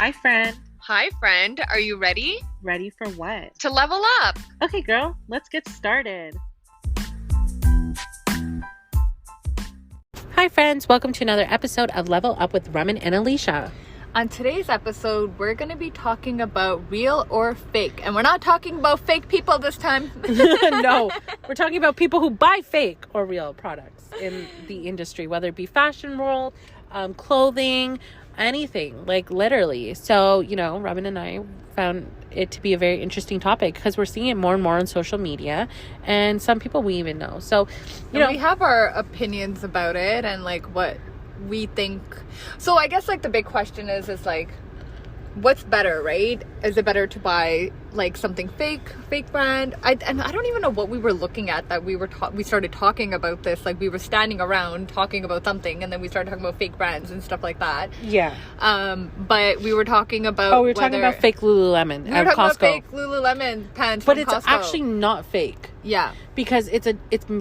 Hi, friend. Hi, friend. Are you ready? Ready for what? To level up. Okay, girl, let's get started. Hi, friends. Welcome to another episode of Level Up with Raman and Alysha. On today's episode, we're going to be talking about real or fake. And we're not talking about fake people this time. No, we're talking about people who buy fake or real products in the industry, whether it be fashion world, clothing, anything, like literally. So, Raman and I found it to be a very interesting topic because we're seeing it more and more on social media and some people we even know. So, we have our opinions about it and like what we think. So I guess like the big question is like, what's better, right? Is it better to buy like something fake brand? I don't even know what we were looking at that we started talking about this. Like we were standing around talking about something and then we started talking about fake brands and stuff like that. Yeah. But we were talking about we were talking about fake Lululemon at Costco. We were talking about fake Lululemon pants but from it's Costco. Actually not fake. Yeah. Because it's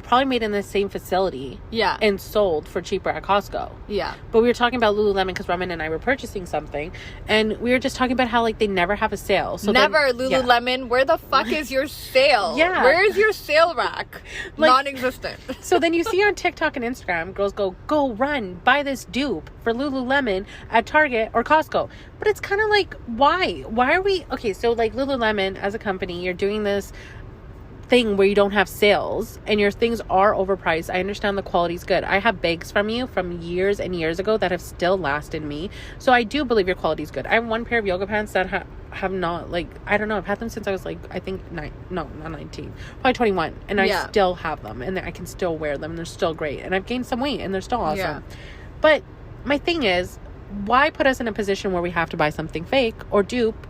probably made in the same facility. Yeah. And sold for cheaper at Costco. Yeah. But we were talking about Lululemon because Raman and I were purchasing something and we were just talking about how like they never have a sale. So Lululemon, where the fuck is your sale? Yeah. Where is your sale rack? Like, non-existent. So then you see on TikTok and Instagram, girls go run, buy this dupe for Lululemon at Target or Costco. But it's kind of like, why? Why are we... Okay, so like Lululemon as a company, you're doing this thing where you don't have sales and your things are overpriced. I understand the quality's good. I have bags from you from years and years ago that have still lasted me. So I do believe your quality's good. I have one pair of yoga pants that have not, like, I don't know, I've had them since I was like, I think not 19, probably 21. And I still have them and I can still wear them. They're still great. And I've gained some weight and they're still awesome. Yeah. But my thing is, why put us in a position where we have to buy something fake or dupe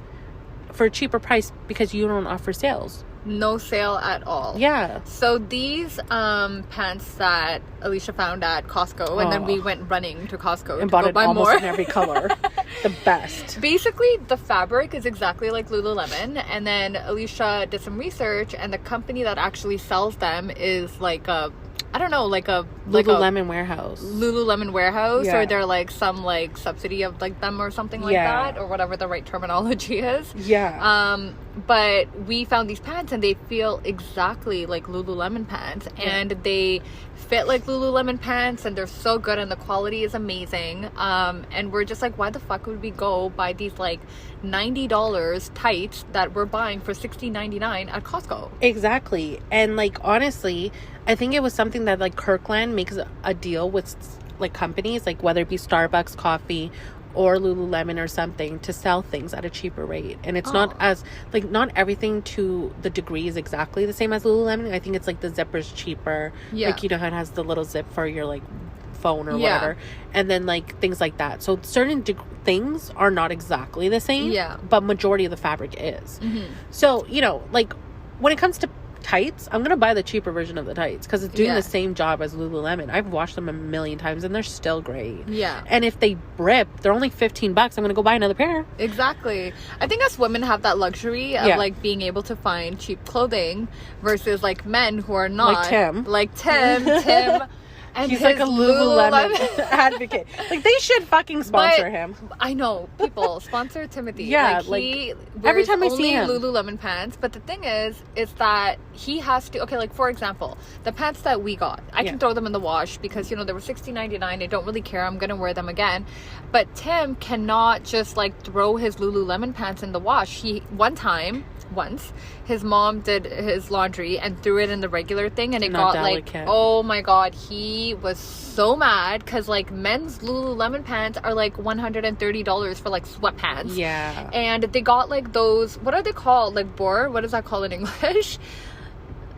for a cheaper price because you don't offer sales? No sale at all. Yeah. So these pants that Alysha found at Costco, and then we went running to Costco and to bought go it buy almost more. in every color. The best. Basically, the fabric is exactly like Lululemon, and then Alysha did some research, and the company that actually sells them is like a, I don't know, like a Lululemon warehouse. Lululemon warehouse, or they're like some like subsidy of like them or something like that, or whatever the right terminology is. Yeah. But we found these pants and they feel exactly like Lululemon pants, and they fit like Lululemon pants, and they're so good, and the quality is amazing. And we're just like, why the fuck would we go buy these like $90 tights that we're buying for $60.99 at Costco? Exactly. And like honestly, I think it was something that like Kirkland makes a deal with like companies, like whether it be Starbucks coffee or Lululemon or something, to sell things at a cheaper rate. And it's not as like, not everything to the degree is exactly the same as Lululemon. I think it's like the zipper's cheaper. Like, how it has the little zip for your like phone or whatever, and then like things like that. So certain things are not exactly the same, but majority of the fabric is. So like when it comes to tights, I'm gonna buy the cheaper version of the tights because it's doing the same job as Lululemon. I've washed them a million times and they're still great. And if they rip, they're only $15. I'm gonna go buy another pair. Exactly. I think us women have that luxury of like being able to find cheap clothing versus like men who are not, like Tim and he's like a Lululemon advocate. Like they should fucking sponsor him. I know, people sponsor Timothy. Like every time I see him, Lululemon pants. But the thing is that he has to. Okay, like for example, the pants that we got, I can throw them in the wash because they were $60.99. I don't really care. I'm gonna wear them again. But Tim cannot just like throw his Lululemon pants in the wash. Once his mom did his laundry and threw it in the regular thing, and it got delicate. Like, oh my god, he was so mad because like men's Lululemon pants are like $130 for like sweatpants. And they got like those, what are they called, like what is that called in English?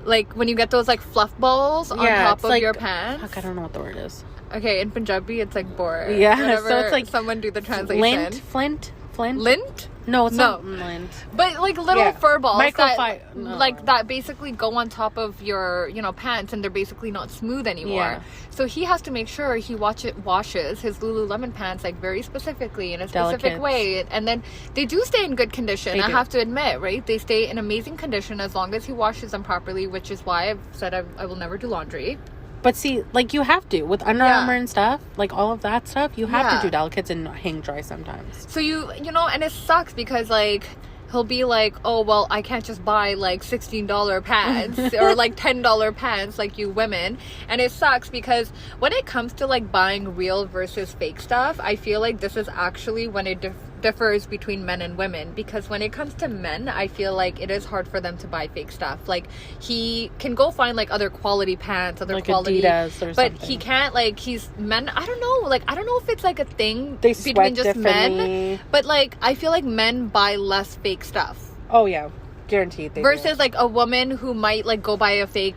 Like when you get those like fluff balls on top of your pants. Fuck, I don't know what the word is. Okay, in Punjabi it's like bor. So it's like someone do the translation. Flint. Lint? No, it's not lint. But like little fur balls that that basically go on top of your, pants, and they're basically not smooth anymore. So he has to make sure he washes his Lululemon pants like very specifically in a specific way, and then they do stay in good condition. I have to admit, right? They stay in amazing condition as long as he washes them properly, which is why I've said I will never do laundry. But see, like, you have to. With Under Armour and stuff, like, all of that stuff, you have to do delicates and hang dry sometimes. So you know, and it sucks because, like, he'll be like, oh, well, I can't just buy, like, $16 pants or, like, $10 pants like you women. And it sucks because when it comes to, like, buying real versus fake stuff, I feel like this is actually when it differs between men and women. Because when it comes to men, I feel like it is hard for them to buy fake stuff. Like, he can go find, like, other quality pants, other like quality... Adidas or something. But he can't, like, he's... Men, I don't know. Like, I don't know if it's, like, a thing they between just differently. men. But, like, I feel like men buy less fake stuff. Oh, yeah. Guaranteed they versus do. Like a woman who might like go buy a fake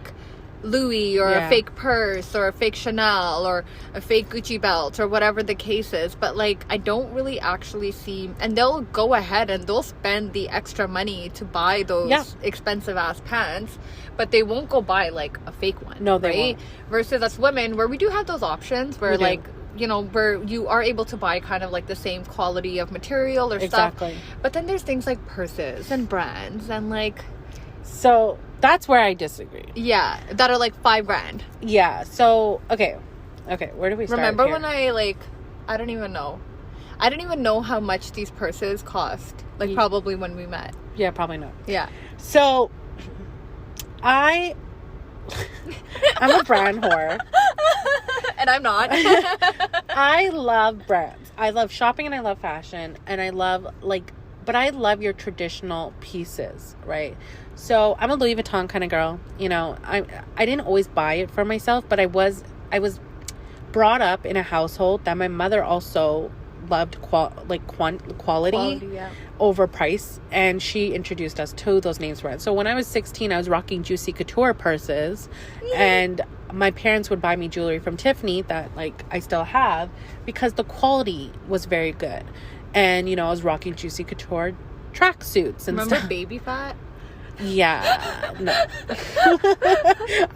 Louis or a fake purse or a fake Chanel or a fake Gucci belt or whatever the case is. But like, I don't really actually see, and they'll go ahead and they'll spend the extra money to buy those expensive ass pants, but they won't go buy like a fake one. No, they won't. Versus us women, where we do have those options where like, you know, where you are able to buy kind of like the same quality of material or stuff. But then there's things like purses and brands and like... So that's where I disagree. Yeah, that are like $5,000. Yeah, so, okay, where do we start? Remember when I didn't even know how much these purses cost. Like, probably when we met. Yeah, probably not. Yeah. So, I'm a brand whore. And I'm not. I love brands. I love shopping and I love fashion. And I love, like, but I love your traditional pieces, right? So, I'm a Louis Vuitton kind of girl. You know, I didn't always buy it for myself, but I was brought up in a household that my mother also loved quality over price, and she introduced us to those names brands. So when I was 16, I was rocking Juicy Couture purses, and my parents would buy me jewelry from Tiffany that like I still have because the quality was very good. And you know, I was rocking Juicy Couture tracksuits and remember stuff. Baby Fat? Yeah, no.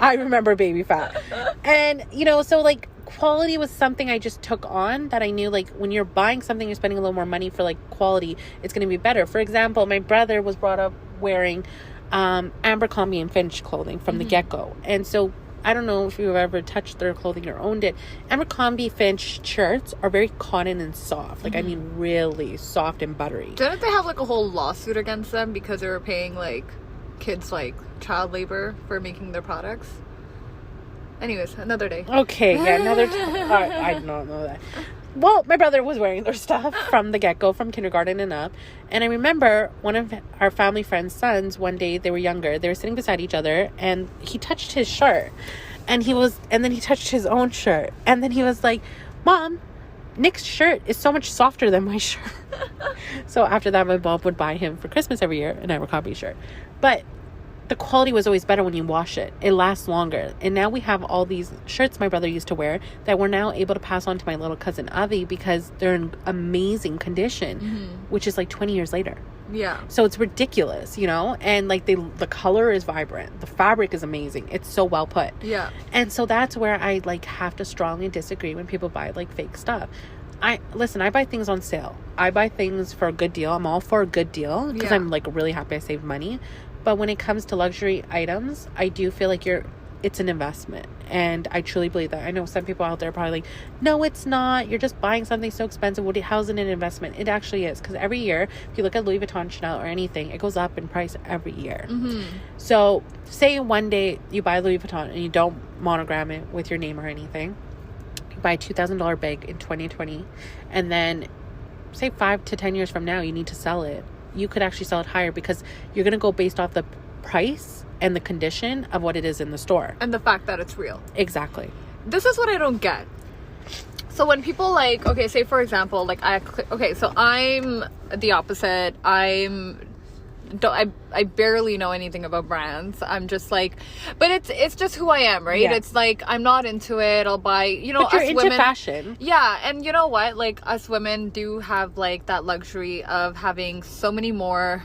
I remember Baby Fat. And you know, so like quality was something I just took on, that I knew like when you're buying something, you're spending a little more money for like quality, it's going to be better. For example, my brother was brought up wearing Abercrombie and Fitch clothing from the get-go. And so I don't know if you've ever touched their clothing or owned it. Abercrombie Fitch shirts are very cotton and soft. Like, I mean, really soft and buttery. Didn't they have like a whole lawsuit against them because they were paying like kids like child labor for making their products? Anyways, another day. Okay, yeah, another time. I don't know that. Well, my brother was wearing their stuff from the get-go, from kindergarten and up. And I remember one of our family friend's sons, one day, they were younger, they were sitting beside each other, and he touched his shirt. And then he touched his own shirt. And then he was like, Mom, Nick's shirt is so much softer than my shirt. So after that, my mom would buy him for Christmas every year an Abercrombie shirt. But the quality was always better when you wash it. It lasts longer. And now we have all these shirts my brother used to wear that we're now able to pass on to my little cousin Avi because they're in amazing condition, which is like 20 years later. Yeah. So it's ridiculous, you know? And like the color is vibrant. The fabric is amazing. It's so well put. Yeah. And so that's where I like have to strongly disagree when people buy like fake stuff. I buy things on sale. I buy things for a good deal. I'm all for a good deal because I'm like really happy I saved money. But when it comes to luxury items, I do feel like it's an investment. And I truly believe that. I know some people out there are probably like, no, it's not. You're just buying something so expensive. How's it an investment? It actually is. Because every year, if you look at Louis Vuitton, Chanel, or anything, it goes up in price every year. So say one day you buy Louis Vuitton and you don't monogram it with your name or anything. You buy a $2,000 bag in 2020. And then say 5 to 10 years from now, you need to sell it. You could actually sell it higher because you're going to go based off the price and the condition of what it is in the store. And the fact that it's real. Exactly. This is what I don't get. So when people like, okay, say for example, like so I'm the opposite. I barely know anything about brands. I'm just like, but it's just who I am, right? Yeah. It's like, I'm not into it. I'll buy, you know, but you're us into women, fashion. Yeah. And you know what? Like us women do have like that luxury of having so many more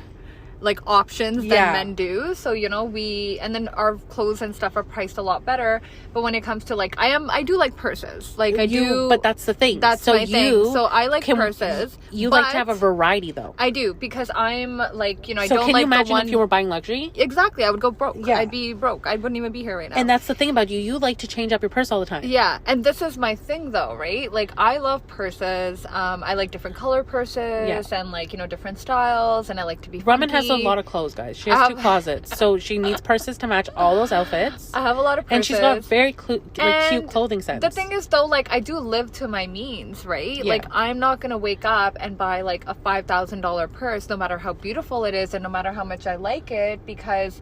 like options than men do. So, you know, and then our clothes and stuff are priced a lot better. But when it comes to like, I do like purses. Like I do. But that's the thing. That's my thing. So I like purses. You like to have a variety though. I do, because I'm like, you know, I so don't can like you imagine if you were buying luxury? Exactly. I would go broke. Yeah. I'd be broke. I wouldn't even be here right now. And that's the thing about you. You like to change up your purse all the time. Yeah. And this is my thing though, right? Like I love purses. I like different color purses and like, you know, different styles, and I like to be funky. Raman has a lot of clothes, guys. She has 2 closets. So she needs purses to match all those outfits. I have a lot of purses. And she's got very cute clothing sense. The thing is though, like I do live to my means, right? Yeah. Like I'm not going to wake up and buy like a $5,000 purse, no matter how beautiful it is and no matter how much I like it, because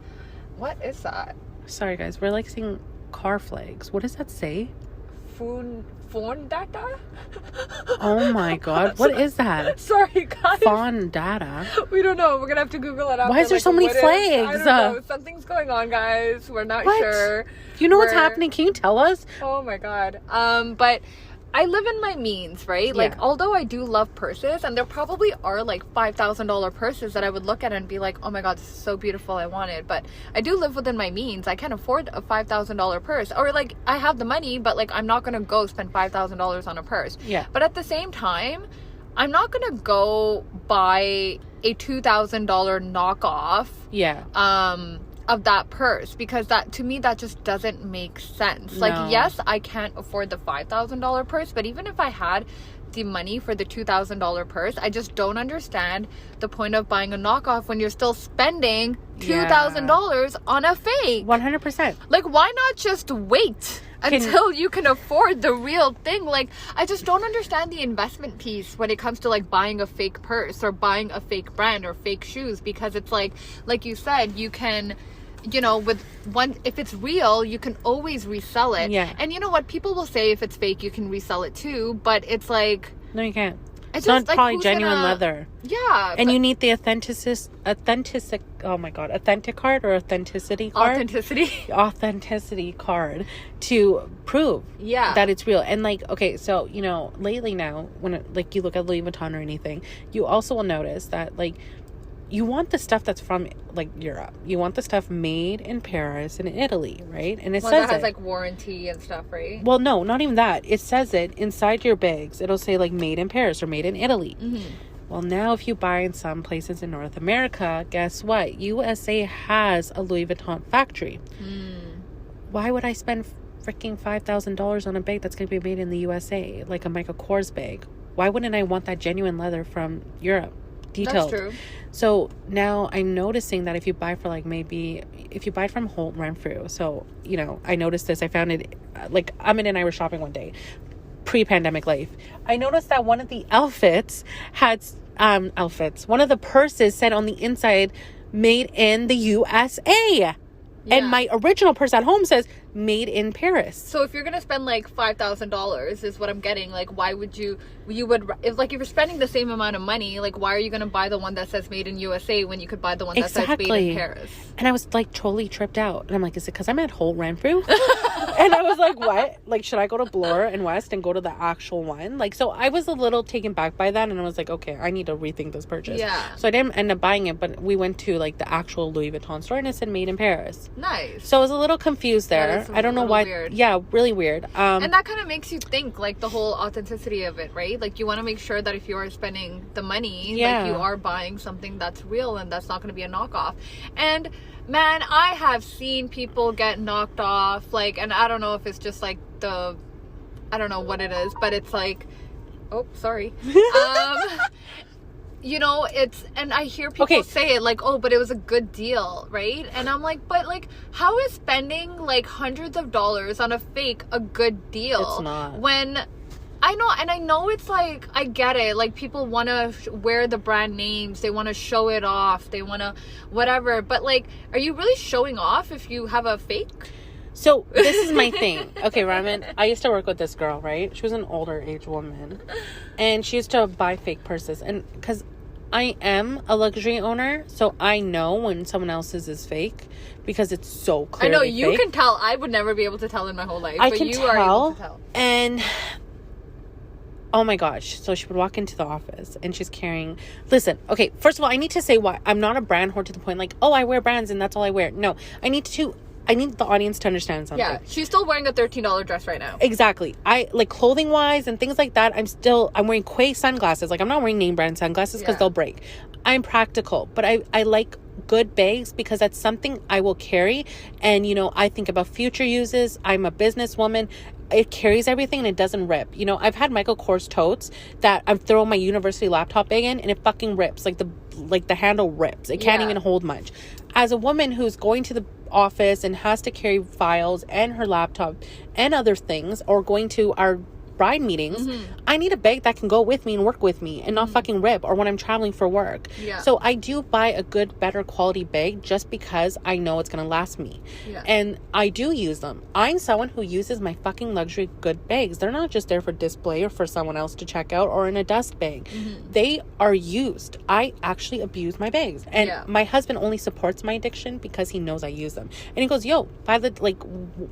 what is that? Sorry guys, we're like seeing car flags. What does that say? Phone data? Oh my god, what is that? Sorry guys. Phone data? We don't know. We're gonna have to Google it up. Why is there so many flags? I don't know. Something's going on, guys. We're not sure. You know what's happening? Can you tell us? Oh my god. But I live in my means, right? Like, although I do love purses, and there probably are like $5,000 purses that I would look at and be like, oh my god, this is so beautiful, I want it. But I do live within my means. I can't afford a $5,000 purse. Or like, I have the money, but like, I'm not gonna go spend $5,000 on a purse. Yeah. But at the same time, I'm not gonna go buy a $2,000 knockoff. Yeah. Of that purse, because that, to me, that just doesn't make sense. Like, yes, I can't afford the $5,000 purse, but even if I had the money for the $2,000 purse, I just don't understand the point of buying a knockoff when you're still spending $2,000 on a fake. 100%. Like, why not just wait until you can afford the real thing? Like, I just don't understand the investment piece when it comes to like buying a fake purse or buying a fake brand or fake shoes, because it's like you said, you can, you know, with one, if it's real, you can always resell it. Yeah. And you know what? People will say if it's fake, you can resell it too, but it's like, no, you can't. It's not like, probably genuine leather. Yeah. And you need the authentic card or authenticity card? Authenticity card to prove that it's real. And like, okay, so, you know, lately now, when like you look at Louis Vuitton or anything, you also will notice that like, you want the stuff that's from like Europe. You want the stuff made in Paris and Italy, right? And it says that has like warranty and stuff, right? Well, no, not even that. It says it inside your bags. It'll say like made in Paris or made in Italy. Mm-hmm. Well, now if you buy in some places in North America, guess what? USA has a Louis Vuitton factory. Why would I spend freaking $5,000 on a bag that's going to be made in the USA, like a Michael Kors bag? Why wouldn't I want that genuine leather from Europe? Detailed. That's true. So now I'm noticing that if you buy for like, maybe if you buy from Holt Renfrew, so, you know, I noticed this, I found it, like Amit and I were shopping one day, pre-pandemic life. I noticed that one of the one of the purses said on the inside, made in the USA. Yeah. And my original purse at home says made in Paris. So if you're gonna spend like $5,000 is what I'm getting, like why would you would, if you're spending the same amount of money, like why are you gonna buy the one that says made in USA when you could buy the one that says made in Paris? And I was like totally tripped out, and I'm like, is it because I'm at Holt Renfrew? And I was like, what? Like, should I go to Bloor and West and go to the actual one? Like, so I was a little taken back by that, and I was like, okay, I need to rethink this purchase. Yeah. So I didn't end up buying it, but we went to like the actual Louis Vuitton store, and it said made in Paris. Nice. So I was a little confused there. I don't know why. Weird. Yeah, really weird. And that kind of makes you think like the whole authenticity of it, right? Like you want to make sure that if you are spending the money, like you are buying something that's real and that's not going to be a knockoff. And man, I have seen people get knocked off, like, and I don't know if it's just like I don't know what it is, but it's like, oh, sorry. You know, and I hear people say it like, oh, but it was a good deal, right? And I'm like, but like, how is spending like hundreds of dollars on a fake a good deal? It's not. When I know it's like, I get it, like people want to wear the brand names, they want to show it off, they want to whatever, but like, are you really showing off if you have a fake? So this is my thing. Okay, Raman, I used to work with this girl, right? She was an older age woman, and she used to buy fake purses. And because I am a luxury owner, so I know when someone else's is fake because it's so clearly I know you fake. Can tell. I would never be able to tell in my whole life. I but can you tell, are able to tell. And Oh my gosh. So she would walk into the office and she's carrying, listen, okay, first of all, I need to say why I'm not a brand whore to the point like, oh, I wear brands and that's all I wear. No, I need the audience to understand something. Yeah, she's still wearing a $13 dress right now. Exactly. I like clothing wise and things like that. I'm wearing Quay sunglasses. Like, I'm not wearing name brand sunglasses because they'll break. I'm practical, but I like good bags because that's something I will carry. And, you know, I think about future uses. I'm a businesswoman. It carries everything and it doesn't rip. You know, I've had Michael Kors totes that I'm throwing my university laptop bag in and it fucking rips. Like the handle rips. It can't even hold much. As a woman who's going to the office and has to carry files and her laptop and other things, or going to our bride meetings, I need a bag that can go with me and work with me and not fucking rip, or when I'm traveling for work. So I do buy a good, better quality bag just because I know it's gonna last me. And I do use them. I'm someone who uses my fucking luxury good bags. They're not just there for display or for someone else to check out or in a dust bag. They are used. I actually abuse my bags, and my husband only supports my addiction because he knows I use them. And he goes, yo, by the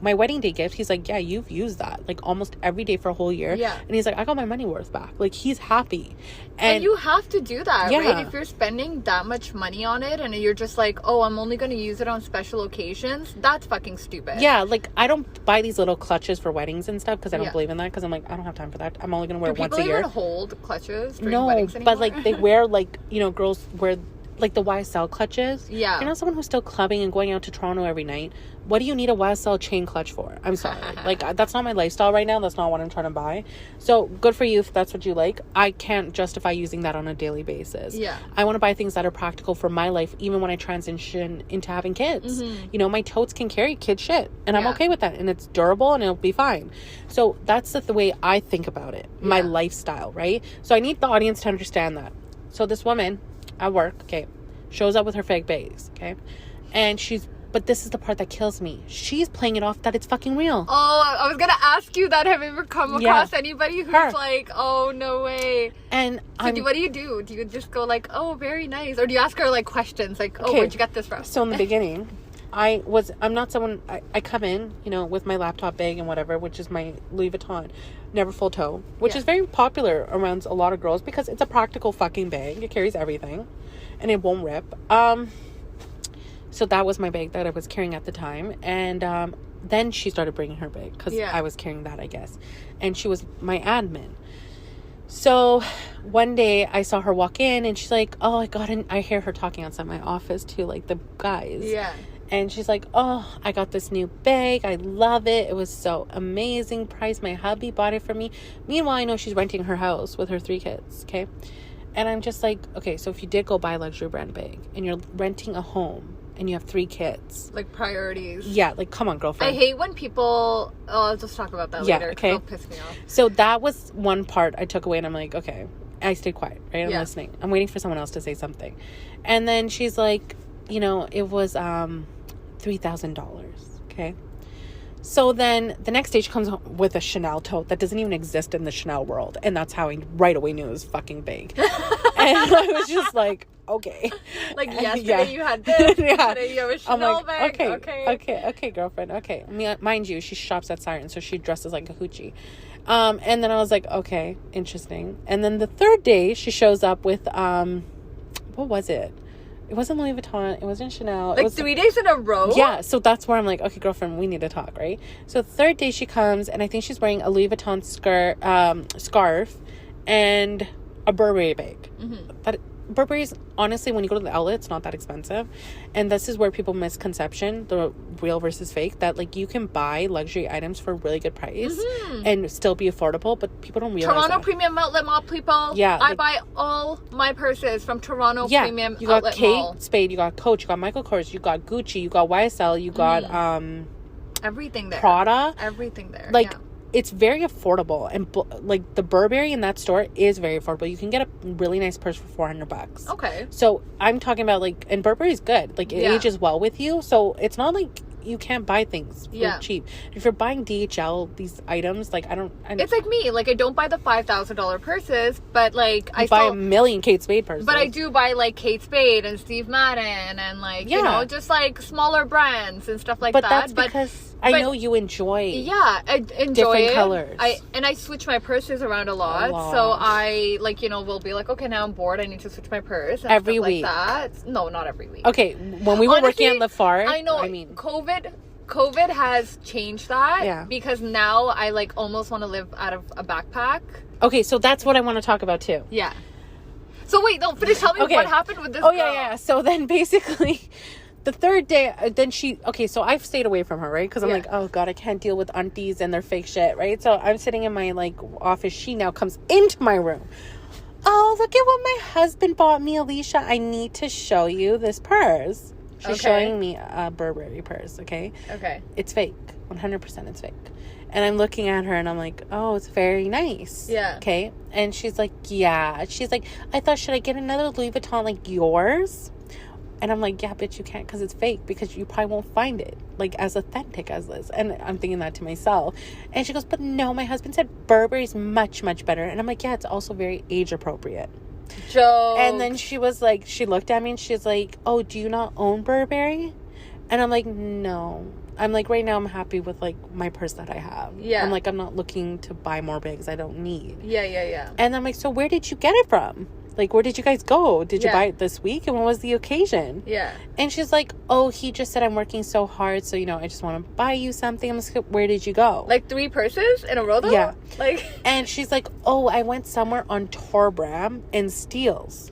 my wedding day gift, he's like, yeah, you've used that like almost every day for a whole year. And he's like, I got my money worth back. Like, he's happy. And you have to do that, right? If you're spending that much money on it and you're just like, oh, I'm only going to use it on special occasions, that's fucking stupid. Yeah, like, I don't buy these little clutches for weddings and stuff because I don't believe in that, because I'm like, I don't have time for that. I'm only going to wear it once a year. Do people even hold clutches during weddings anymore? But like, they wear, like, you know, girls wear like the YSL clutches. You're not someone who's still clubbing and going out to Toronto every night. What do you need a YSL chain clutch for? I'm sorry. Like, that's not my lifestyle right now. That's not what I'm trying to buy. So good for you if that's what you like. I can't justify using that on a daily basis. I want to buy things that are practical for my life, even when I transition into having kids. You know, my totes can carry kid shit, and I'm okay with that, and it's durable and it'll be fine. So that's the way I think about it, my lifestyle, right? So I need the audience to understand that. So this woman at work, shows up with her fake bags, and but this is the part that kills me. She's playing it off that it's fucking real. Oh, I was gonna ask you that. Have you ever come across anybody who's like, oh, no way? And so what do you do? Do you just go like, oh, very nice? Or do you ask her like questions like, oh, where'd you get this from? So in the beginning, I'm not someone, I come in, you know, with my laptop bag and whatever, which is my Louis Vuitton, never full toe, which is very popular around a lot of girls because it's a practical fucking bag. It carries everything and it won't rip. So that was my bag that I was carrying at the time. And then she started bringing her bag because I was carrying that, I guess. And she was my admin. So one day I saw her walk in and she's like, oh, I hear her talking outside my office to like the guys. And she's like, oh, I got this new bag. I love it. It was so amazing price. My hubby bought it for me. Meanwhile, I know she's renting her house with her 3 kids. And I'm just like, okay, so if you did go buy a luxury brand bag and you're renting a home and you have 3 kids. Like priorities. Yeah, like, come on, girlfriend. I hate when people... Oh, I'll just talk about that later. It'll piss me off. So that was one part I took away, and I'm like, okay. I stayed quiet, right? I'm listening. I'm waiting for someone else to say something. And then she's like, you know, it was $3,000, okay? So then the next day she comes with a Chanel tote that doesn't even exist in the Chanel world. And that's how I right away knew it was fucking big. And I was just like, okay. Like yesterday you had this, today you have a Chanel bag. Okay, girlfriend, okay. Mind you, she shops at Siren, so she dresses like a hoochie. And then I was like, okay, interesting. And then the third day she shows up with, what was it? It wasn't Louis Vuitton. It wasn't Chanel. Like 3 days in a row? Yeah. So that's where I'm like, okay, girlfriend, we need to talk, right? So the third day she comes, and I think she's wearing a Louis Vuitton scarf and a Burberry bag. Burberry's, honestly, when you go to the outlet, it's not that expensive. And this is where people misconception, the real versus fake, that like you can buy luxury items for a really good price and still be affordable, but people don't realize Toronto that. Premium Outlet Mall, people. Yeah. I buy all my purses from Toronto Premium Outlet Mall. You got Kate Spade, you got Coach, you got Michael Kors, you got Gucci, you got YSL, you got everything there. Prada. Everything there. Like, it's very affordable, and like the Burberry in that store is very affordable. You can get a really nice purse for $400. Okay. So I'm talking about like, and Burberry's good. Like, it ages well with you. So it's not like you can't buy things for cheap. If you're buying DHL, these items, like, I don't it's like me. Like, I don't buy the $5,000 purses, but, like, I buy a million Kate Spade purses. But I do buy, like, Kate Spade and Steve Madden and, like, you know, just, like, smaller brands and stuff like that. But that's because I know you enjoy I enjoy different it. colors. I switch my purses around a lot. So I, like, you know, will be like, okay, now I'm bored. I need to switch my purse. And every stuff week. Like that. No, not every week. Okay, when we were working on the farm, I know. I mean, COVID has changed that. Yeah. Because now I, like, almost want to live out of a backpack. Okay, so that's what I want to talk about too. Yeah. So wait, no, finish. Tell me what happened with this girl. Yeah. So then basically, the third day, then so I've stayed away from her, right? Because I'm like, oh God, I can't deal with aunties and their fake shit, right? So I'm sitting in my, like, office. She now comes into my room. Oh, look at what my husband bought me, Alysha. I need to show you this purse. She's showing me a Burberry purse, okay? Okay. It's fake. 100% it's fake. And I'm looking at her and I'm like, oh, it's very nice. Yeah. Okay? And she's like, yeah. She's like, I thought, should I get another Louis Vuitton like yours? And I'm like, yeah, bitch, you can't, because it's fake, because you probably won't find it, like, as authentic as this. And I'm thinking that to myself. And she goes, but no, my husband said Burberry's much, much better. And I'm like, yeah, it's also very age appropriate. Joke. And then she was like, she looked at me and she's like, oh, do you not own Burberry? And I'm like, no. I'm like, right now I'm happy with, like, my purse that I have. Yeah. I'm like, I'm not looking to buy more bags I don't need. Yeah. And I'm like, so where did you get it from? Like, where did you guys go? Did you buy it this week? And what was the occasion? Yeah. And she's like, oh, he just said I'm working so hard, so, you know, I just want to buy you something. I'm like, where did you go? Like 3 purses in a row, though? Yeah. Like. And she's like, oh, I went somewhere on Torbram and Steeles.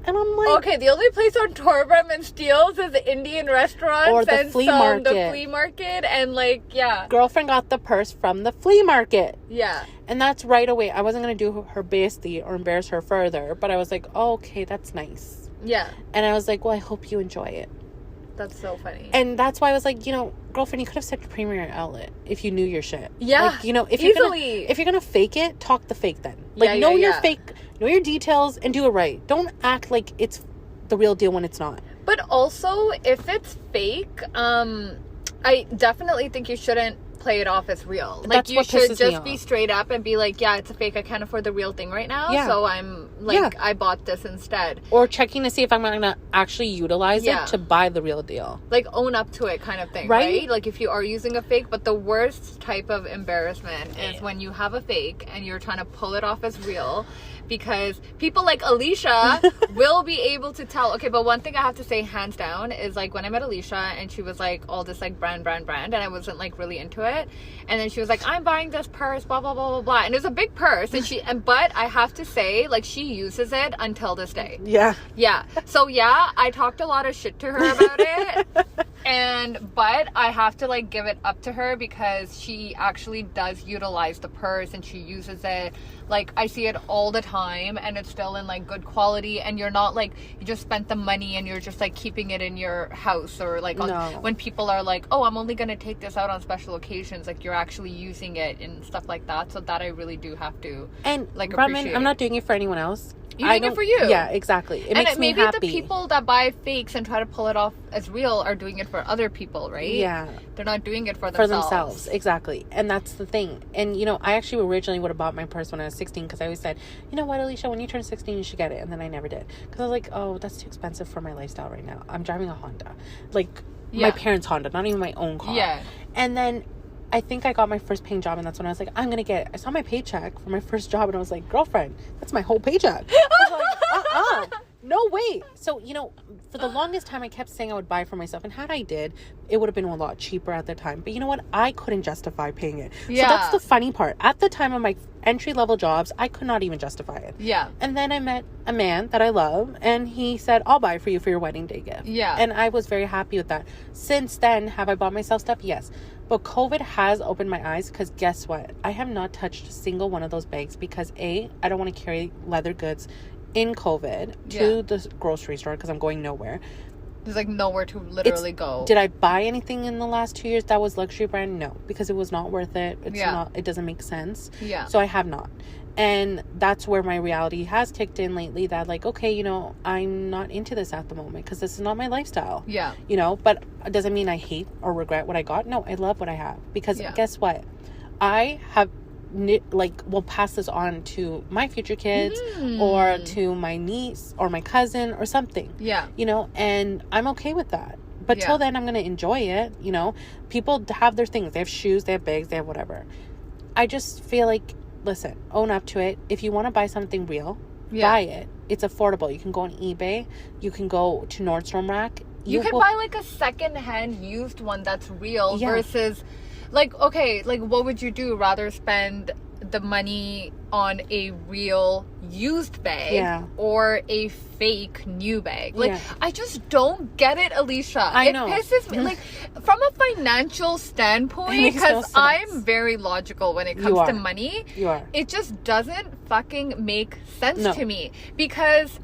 And I'm like, okay, the only place on Torbram and Steeles is the Indian restaurants or the flea market. The flea market, and, like, yeah. Girlfriend got the purse from the flea market. Yeah. And that's right away. I wasn't going to do her basty or embarrass her further, but I was like, oh, okay, that's nice. Yeah. And I was like, well, I hope you enjoy it. That's so funny. And that's why I was like, you know, girlfriend, you could have said Premier Outlet if you knew your shit. Yeah. Like, you know, if easily. You're gonna fake it, talk the fake then. Like, know your fake, know your details, and do it right. Don't act like it's the real deal when it's not. But also, if it's fake, I definitely think you shouldn't play it off as real. Like, That's you what should pisses me just be off. straight up and be like, yeah, it's a fake. I can't afford the real thing right now. Yeah. So I'm like, I bought this instead. Or checking to see if I'm gonna actually utilize it to buy the real deal. Like, own up to it kind of thing, right? Like, if you are using a fake. But the worst type of embarrassment is when you have a fake and you're trying to pull it off as real. Because people like Alysha will be able to tell. Okay, but one thing I have to say hands down is, like, when I met Alysha and she was like all this like brand and I wasn't like really into it, and then she was like, I'm buying this purse, blah blah blah blah blah, and it was a big purse, and but I have to say, like, she uses it until this day. Yeah. So I talked a lot of shit to her about it. But I have to, like, give it up to her because she actually does utilize the purse and she uses it. Like, I see it all the time and it's still in, like, good quality, and you're not, like, you just spent the money and you're just, like, keeping it in your house, or, like, when people are like, oh, I'm only going to take this out on special occasions, like, you're actually using it and stuff like that. So that I really do have to, and, like, Raman, appreciate. I'm not doing it for anyone else. You're doing it for you. Yeah, exactly. It makes me happy. And maybe the people that buy fakes and try to pull it off as real are doing it for other people, right? Yeah. They're not doing it for themselves. Exactly. And that's the thing. And, you know, I actually originally would have bought my purse when I was 16, because I always said, you know what, Alysha, when you turn 16, you should get it. And then I never did. Because I was like, oh, that's too expensive for my lifestyle right now. I'm driving a Honda. Like, my parents' Honda, not even my own car. Yeah. And then I think I got my first paying job, and that's when I was like, I'm going to get it. I saw my paycheck for my first job, and I was like, girlfriend, that's my whole paycheck. I was like, no way. So, you know, for the longest time, I kept saying I would buy for myself. And had I did, it would have been a lot cheaper at the time. But you know what? I couldn't justify paying it. Yeah. So that's the funny part. At the time of my entry-level jobs, I could not even justify it. Yeah. And then I met a man that I love, and he said, I'll buy for you for your wedding day gift. Yeah. And I was very happy with that. Since then, have I bought myself stuff? Yes. But COVID has opened my eyes, because guess what? I have not touched a single one of those bags because, A, I don't want to carry leather goods in COVID to the grocery store because I'm going nowhere. There's like nowhere to literally go. Did I buy anything in the last 2 years that was luxury brand? No, because it was not worth it. It doesn't make sense. Yeah. So I have not. And that's where my reality has kicked in lately, that like, okay, you know, I'm not into this at the moment because this is not my lifestyle. Yeah. You know, but it doesn't mean I hate or regret what I got. No, I love what I have, because guess what? I have will pass this on to my future kids or to my niece or my cousin or something. Yeah. You know, and I'm okay with that. But till then, I'm going to enjoy it. You know, people have their things. They have shoes, they have bags, they have whatever. I just feel like, listen, own up to it. If you want to buy something real, buy it. It's affordable. You can go on eBay. You can go to Nordstrom Rack. You can buy like a second-hand used one that's real versus, like, okay, like what would you do? Rather spend the money on a real used bag or a fake new bag? Like, I just don't get it, Alysha. I know. It pisses me. Like, from a financial standpoint, because I'm very logical when it comes to money. You are. It just doesn't fucking make sense to me. Because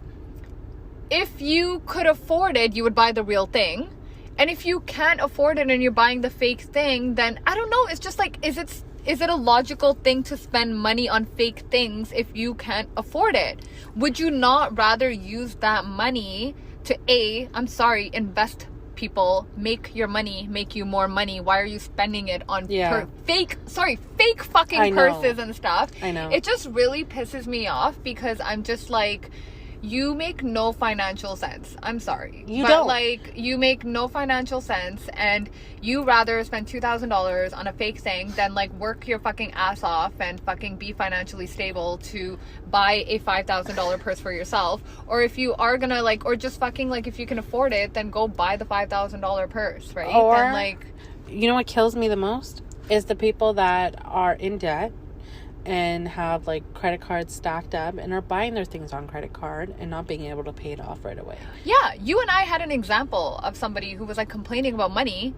if you could afford it, you would buy the real thing. And if you can't afford it and you're buying the fake thing, then I don't know. It's just like, is it a logical thing to spend money on fake things if you can't afford it? Would you not rather use that money to invest people, make your money, make you more money? Why are you spending it on fake fucking purses and stuff? I know. It just really pisses me off because I'm just like, you make no financial sense. I'm sorry. You don't. Like, you make no financial sense, and you rather spend $2,000 on a fake thing than, like, work your fucking ass off and fucking be financially stable to buy a $5,000 purse for yourself. Or if you are gonna, like, or just fucking, like, if you can afford it, then go buy the $5,000 purse, right? Or, then, like, you know what kills me the most? Is the people that are in debt and have like credit cards stacked up and are buying their things on credit card and not being able to pay it off right away. Yeah, you and I had an example of somebody who was like complaining about money,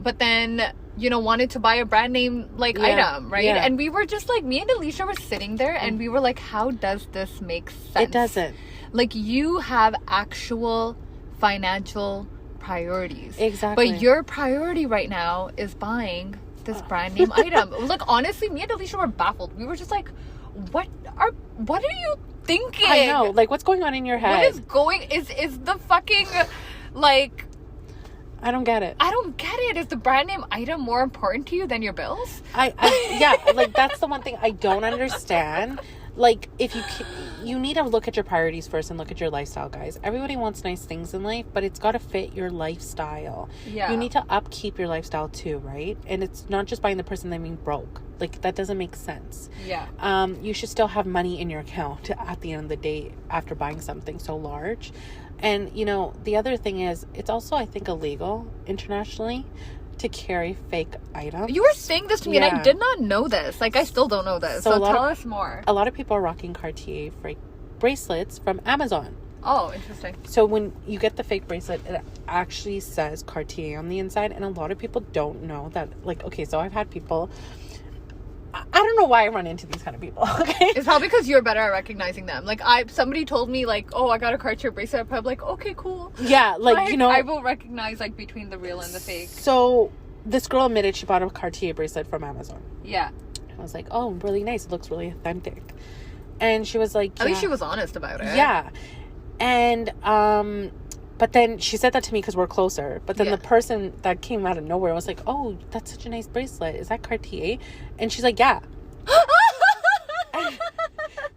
but then, you know, wanted to buy a brand name like item, right? And we were just like, me and Alysha were sitting there and we were like, how does this make sense? It doesn't. Like, you have actual financial priorities. Exactly. But your priority right now is buying this brand name item. Like, honestly, me and Alysha were baffled. We were just like, what are you thinking? I know. Like, what's going on in your head? What is going... Is the fucking... Like... I don't get it. I don't get it. Is the brand name item more important to you than your bills? Yeah, like, that's the one thing I don't understand. Like, if you need to look at your priorities first and look at your lifestyle, guys. Everybody wants nice things in life, but it's got to fit your lifestyle. Yeah. You need to upkeep your lifestyle too, right? And it's not just buying the person that being broke. Like, that doesn't make sense. Yeah. You should still have money in your account at the end of the day after buying something so large. And, you know, the other thing is, it's also, I think, illegal internationally to carry fake items. You were saying this to me and I did not know this. Like, I still don't know this. So tell us more. A lot of people are rocking Cartier fake bracelets from Amazon. Oh, interesting. So when you get the fake bracelet, it actually says Cartier on the inside, and a lot of people don't know that. Like, okay, so I've had people... I don't know why I run into these kind of people, okay? It's probably because you're better at recognizing them. Like, somebody told me, like, oh, I got a Cartier bracelet. I'm like, okay, cool. Yeah, like, you know... I will recognize, like, between the real and the fake. So, this girl admitted she bought a Cartier bracelet from Amazon. Yeah. I was like, oh, really nice. It looks really authentic. And she was like... At least she was honest about it. Yeah. And, but then she said that to me because we're closer. But then the person that came out of nowhere was like, oh, that's such a nice bracelet. Is that Cartier? And she's like, yeah.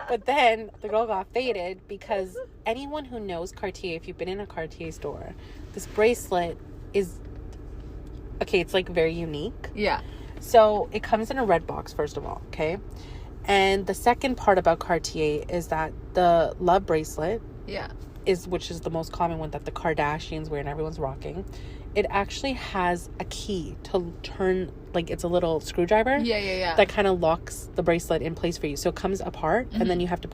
But then the girl got faded because anyone who knows Cartier, if you've been in a Cartier store, this bracelet is... Okay, it's like very unique. Yeah. So it comes in a red box, first of all, okay? And the second part about Cartier is that the love bracelet... Yeah. Which is the most common one that the Kardashians wear and everyone's rocking. It actually has a key to turn, like, it's a little screwdriver. Yeah. That kind of locks the bracelet in place for you. So it comes apart, and then you have to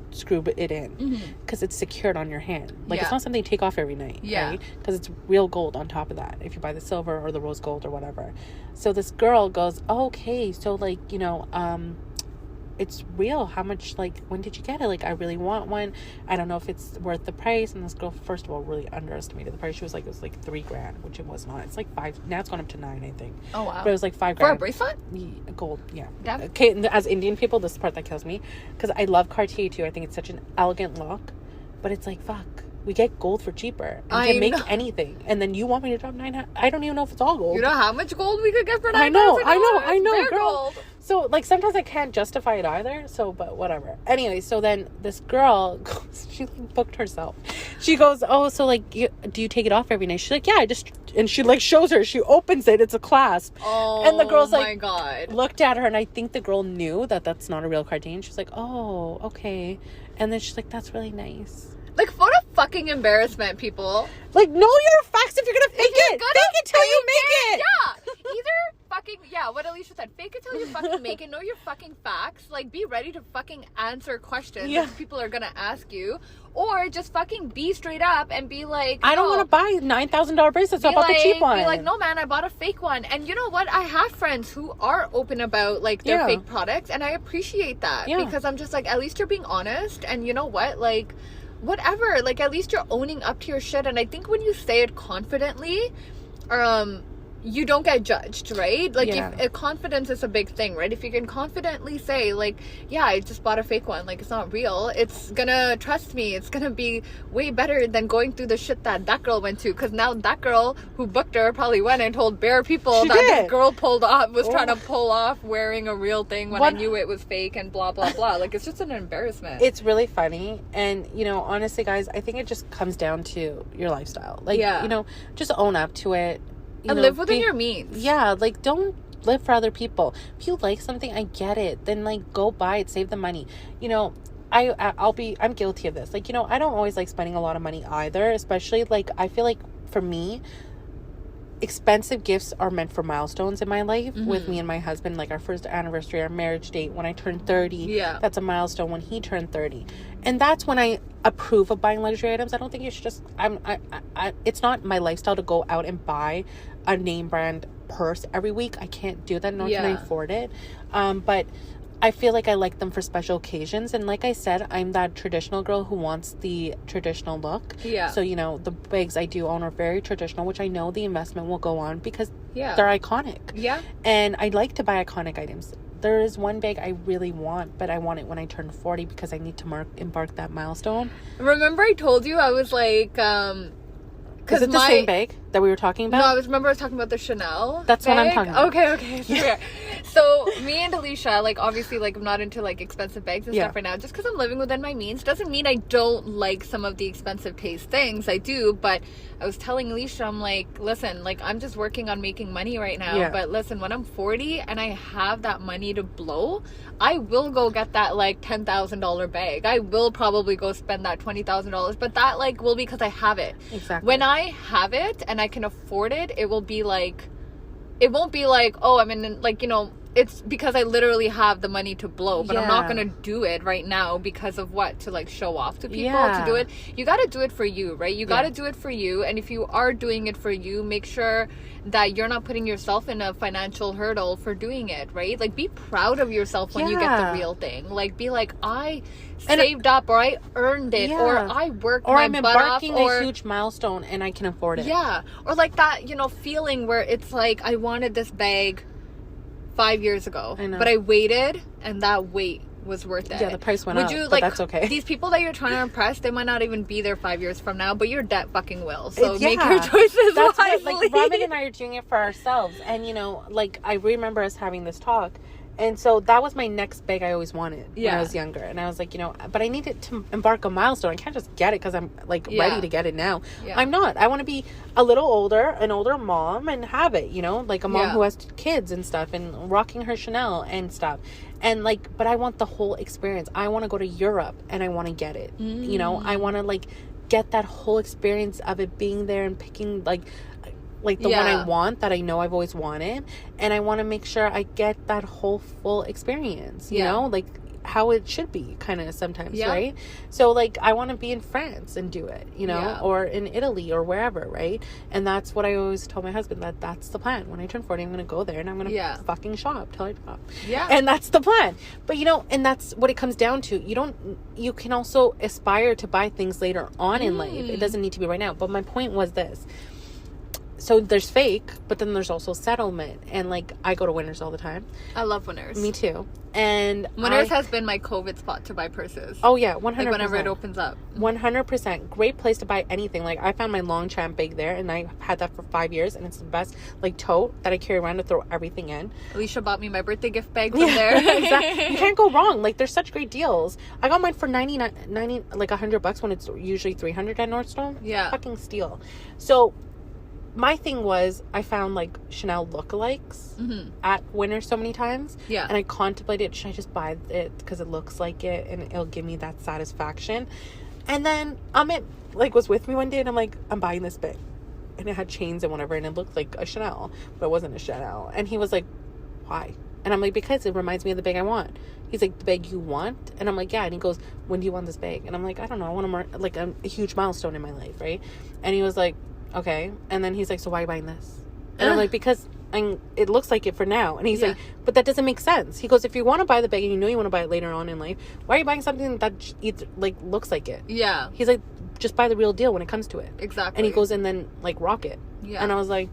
screw it in because it's secured on your hand. Like, it's not something you take off every night, right? Because it's real gold on top of that if you buy the silver or the rose gold or whatever. So this girl goes, oh, okay, so, like, you know, it's real. How much, like, when did you get it? Like, I really want one. I don't know if it's worth the price. And this girl, first of all, really underestimated the price. She was like, it was like $3,000, which it was not. It's like 5. Now it's gone up to 9, I think. Oh, wow. But it was like $5,000 for a bracelet. Gold, yeah. Damn. Okay, and as Indian people, this is the part that kills me, because I love Cartier too. I think it's such an elegant look, but it's like, fuck, we get gold for cheaper. And we can make anything, and then you want me to drop 9? I don't even know if it's all gold. You know how much gold we could get for $9,000? I know, girl. Gold. So, like, sometimes I can't justify it either. So, but whatever. Anyway, so then this girl goes, she like booked herself. She goes, oh, so like, do you take it off every night? She's like, yeah, and she like shows her. She opens it. It's a clasp. Oh, and the girl's like, my God. Looked at her, and I think the girl knew that that's not a real Cartier. She's like, oh, okay. And then she's like, that's really nice. Like, what a fucking embarrassment, people. Like, know your facts if you're gonna fake it. Fake it till you make it. Yeah. Either fucking, yeah, what Alysha said, fake it till you fucking make it. Know your fucking facts. Like, be ready to fucking answer questions that people are gonna ask you. Or just fucking be straight up and be like, I don't want to buy $9,000 bracelets, so I bought the cheap one. Be like, no, man, I bought a fake one. And you know what? I have friends who are open about, like, their fake products. And I appreciate that. Yeah. Because I'm just like, at least you're being honest. And you know what? Like, whatever, like, at least you're owning up to your shit. And I think when you say it confidently, you don't get judged, right? Like, if confidence is a big thing, right? If you can confidently say, like, yeah, I just bought a fake one, like, it's not real, it's gonna, trust me, it's gonna be way better than going through the shit that girl went to. Because now that girl who booked her probably went and told bare people this girl was trying to pull off wearing a real thing when I knew it was fake and blah blah blah. Like, it's just an embarrassment. It's really funny. And, you know, honestly, guys, I think it just comes down to your lifestyle. Like, you know, just own up to it. And live within your means. Yeah, like, don't live for other people. If you like something, I get it. Then, like, go buy it, save the money. You know, I'm guilty of this. Like, you know, I don't always like spending a lot of money either. Especially, like, I feel like for me, expensive gifts are meant for milestones in my life with me and my husband. Like, our first anniversary, our marriage date, when I turned 30. Yeah. That's a milestone when he turned 30. And that's when I approve of buying luxury items. I don't think you should just, it's not my lifestyle to go out and buy a name brand purse every week. I can't do that, nor can I afford it. But I feel like I like them for special occasions. And like I said, I'm that traditional girl who wants the traditional look. Yeah. So, you know, the bags I do own are very traditional, which I know the investment will go on because they're iconic. Yeah. And I like to buy iconic items. There is one bag I really want, but I want it when I turn 40 because I need to embark that milestone. Remember I told you I was like, is it the same bag that we were talking about? No, I was talking about the Chanel. That's bag. What I'm talking about. Okay. So me and Alysha, like, obviously, like, I'm not into, like, expensive bags and stuff right now. Just because I'm living within my means doesn't mean I don't like some of the expensive taste things. I do, but I was telling Alysha, I'm like, listen, like, I'm just working on making money right now. Yeah. But listen, when I'm 40 and I have that money to blow, I will go get that, like, $10,000 bag. I will probably go spend that $20,000. But that, like, will be because I have it. Exactly. When I have it and I can afford it, it will be like, it won't be like, oh, I mean, like, you know, it's because I literally have the money to blow, but I'm not going to do it right now because of what? To, like, show off to people, to do it. You got to do it for you, right? You got to do it for you. And if you are doing it for you, make sure that you're not putting yourself in a financial hurdle for doing it, right? Like, be proud of yourself when you get the real thing. Like, be like, I saved up, or I earned it, or I worked my butt off, or I'm embarking a huge milestone and I can afford it. Yeah. Or like that, you know, feeling where it's like, I wanted this bag 5 years ago, but I waited, and that wait was worth it. Yeah, the price went up, but that's okay. These people that you're trying to impress, they might not even be there 5 years from now, but your debt fucking will. So make your choices wisely. Like, Raman and I are doing it for ourselves, and, you know, like, I remember us having this talk. And so that was my next bag I always wanted when I was younger. And I was like, you know, but I needed to embark a milestone. I can't just get it because I'm, like, ready to get it now. Yeah. I'm not. I want to be a little older, an older mom, and have it, you know, like a mom who has kids and stuff and rocking her Chanel and stuff. And, like, but I want the whole experience. I want to go to Europe and I want to get it. You know, I want to, like, get that whole experience of it being there and picking, like the one I want, that I know I've always wanted, and I want to make sure I get that whole full experience, you know, like, how it should be kind of sometimes, Yeah. right? So like I want to be in France and do it, you know, Yeah. or in Italy or wherever, right? And that's what I always told my husband, that's the plan. When I turn 40, I'm going to go there and I'm going to Yeah. fucking shop till I drop. Yeah. And that's the plan. But you know, and that's what it comes down to. You can also aspire to buy things later on in life. It doesn't need to be right now. But my point was this. So there's fake, but then there's also settlement. And like, I go to Winners all the time. I love Winners. Me too. And Winners has been my COVID spot to buy purses. Oh yeah, 100%. Like whenever it opens up. 100%. Great place to buy anything. Like I found my Longchamp bag there, and I had that for 5 years, and it's the best like tote that I carry around to throw everything in. Alicia bought me my birthday gift bag from there. Exactly. You can't go wrong. Like there's such great deals. I got mine for $90 like $100 when it's usually $300 at Nordstrom. Yeah. Fucking steal. So my thing was, I found like Chanel lookalikes at Winners so many times. Yeah. And I contemplated, should I just buy it because it looks like it and it'll give me that satisfaction? And then Amit like was with me one day and I'm like, I'm buying this bag. And it had chains and whatever and it looked like a Chanel, but it wasn't a Chanel. And he was like, why? And I'm like, because it reminds me of the bag I want. He's like, the bag you want? And I'm like, yeah. And he goes, when do you want this bag? And I'm like, I don't know. I want to like a huge milestone in my life, right? And he was like, okay. And then he's like, so why are you buying this? And I'm like, because it looks like it for now. And he's like, but that doesn't make sense. He goes, if you want to buy the bag and you know you want to buy it later on in life, why are you buying something that like looks like it? Yeah. He's like, just buy the real deal when it comes to it. Exactly. And he goes, and then like rock it. Yeah. And I was like,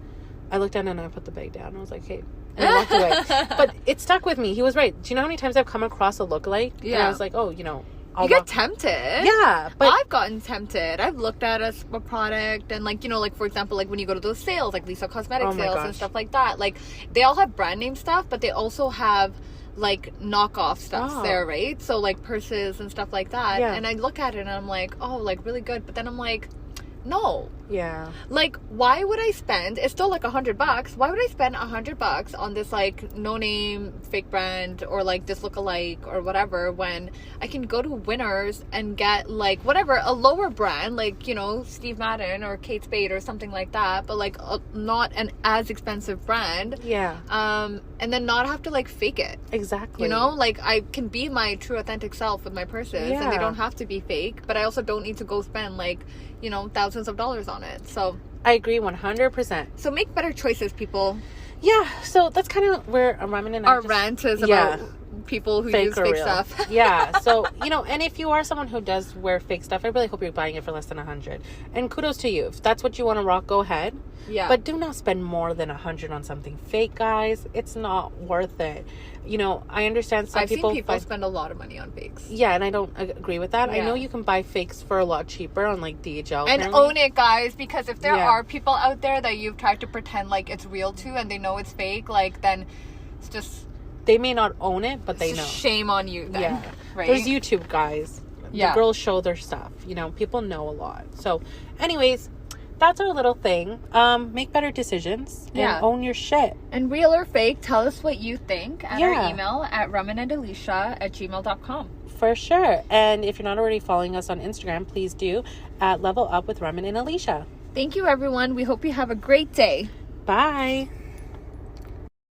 I looked down and I put the bag down. I was like, hey. And I walked away. But it stuck with me. He was right. Do you know how many times I've come across a lookalike? Yeah. And I was like, oh, you know, you get tempted. Yeah, but I've gotten tempted. I've looked at a product and like, you know, like for example, like when you go to those sales, like Lisa Cosmetic sales and stuff like that, like they all have brand name stuff, but they also have like knockoff stuff there, right? So like purses and stuff like that. Yeah. And I look at it and I'm like, oh, like really good. But then I'm like, no. Yeah. Like, why would I spend, it's still like $100, why would I spend $100 on this like no name fake brand or like this lookalike or whatever when I can go to Winners and get like whatever, a lower brand, like, you know, Steve Madden or Kate Spade or something like that, but like not an as expensive brand. Yeah. And then not have to like fake it. Exactly. You know, like I can be my true authentic self with my purses and they don't have to be fake, but I also don't need to go spend like, you know, thousands of dollars on it. So I agree 100%. So make better choices, people. Yeah, so that's kind of where Raman and I our rant is about people who use fake stuff. Yeah, so, you know, and if you are someone who does wear fake stuff, I really hope you're buying it for less than $100. And kudos to you. If that's what you want to rock, go ahead. Yeah. But do not spend more than $100 on something fake, guys. It's not worth it. You know, I understand some people... I've seen people spend a lot of money on fakes. Yeah, and I don't agree with that. Yeah. I know you can buy fakes for a lot cheaper on, like, DHL. And apparently. own it, guys, because if there are people out there that you've tried to pretend like it's real to and they know it's fake, like, then it's just... They may not own it, but they know. Shame on you then. Yeah. Right? There's YouTube, guys. Yeah. The girls show their stuff. You know, people know a lot. So, anyways... That's our little thing. Make better decisions and own your shit. And real or fake, tell us what you think at our email at ramanandalysha@gmail.com. For sure. And if you're not already following us on Instagram, please do at Level Up with Raman and Alysha. Thank you, everyone. We hope you have a great day. Bye.